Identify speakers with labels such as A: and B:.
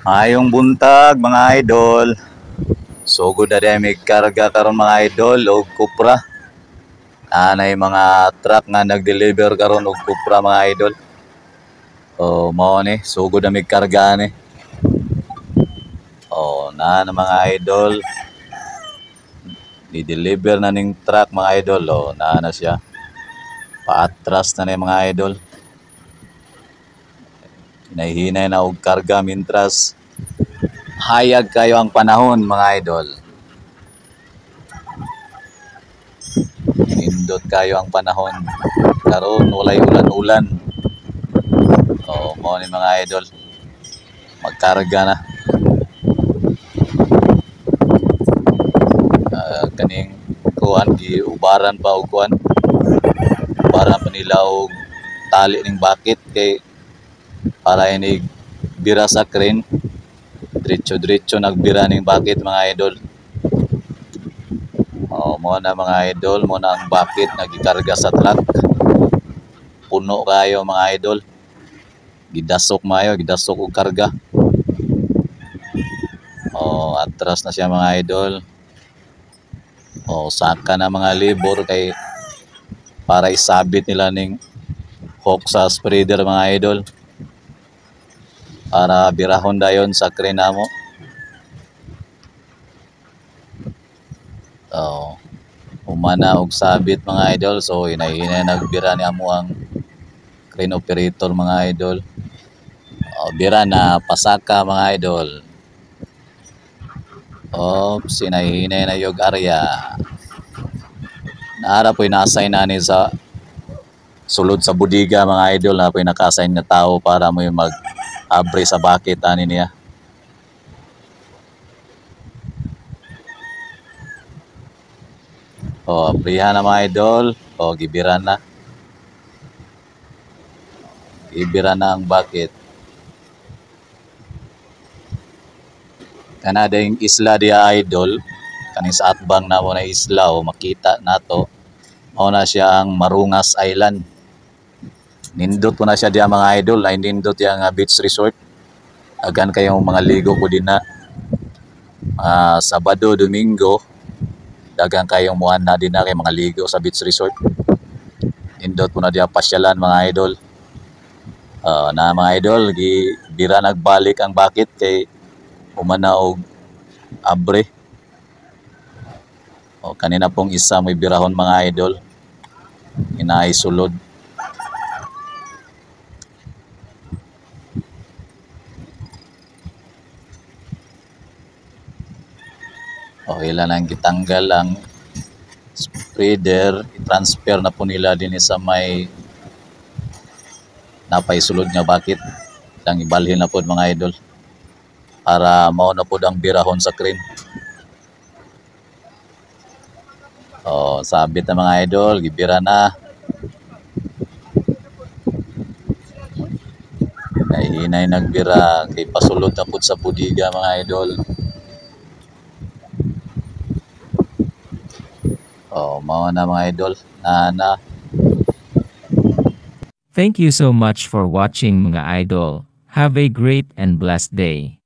A: Ayong buntag mga idol. Sugod na rin may karga karon mga idol og kupra. Anay mga truck nga nag-deliver karon og kupra mga idol. O mao ni sugod na may karga ni. O na mga idol. Di-deliver na ning truck mga idol. O na siya. Paatras na ni mga idol. Hinahinay na og karga mintras hayag kayo ang panahon mga idol. Indot kayo ang panahon. Karon walay ulan-ulan. O mo ni mga idol. Magkarga na. Kaning kuan giubaran pa og kuan. Ubaran pa nila og tali ning bakit kay para ini bira sa crane. Diretso nagbira ning bakit mga idol. Mo na mga idol, mo na ang bakit nagikarga sa truck. Puno kayo mga idol. Gidasok mayo, gidasok og karga. Atras na siya mga idol. Saka na mga libor kay para isabit nila ning hook sa spreader mga idol. Para birahon dayon sa crane namo. Umana og sabit mga idol. So hinay nagbira ni amo ang crane operator mga idol. Bira na pasaka mga idol. Sinay na yung area. Naara po'y na-assign na ni sa sulod sa budiga mga idol. Na po'y naka-assign na tao para mo yung mag-abre sa bakit ani niya. Abrihan na mga idol. Gibira na. Gibira na ang bakit. Kanading isla dia idol. Kaning sa atbang na mo na isla makita nato. Mao na siya ang Marungas Island. Nindot po na siya dia mga idol. Ay nindot yang beach resort. Agan kayong mga ligo po din na. Sabado, Domingo. Dagang kayong muhan na din na kay mga ligo sa beach resort. Nindot po na dia pasyalan mga idol. Na mga idol, bira nagbalik ang bakit kay umana og abre. Kanina pong isa may birahon mga idol. Inaay sulod. Ilan ang gitanggal ang spreader, i-transfer na po nila din sa may napaisulod nga bakit. Lang ibalhin na po mga idol para mauna po ang birahon sa crane. Sabit na mga idol, gibira na. Hinay nagbira kay pasulod na po sa budiga mga idol. Mao na mga idol. Na.
B: Thank you so much for watching mga idol. Have a great and blessed day.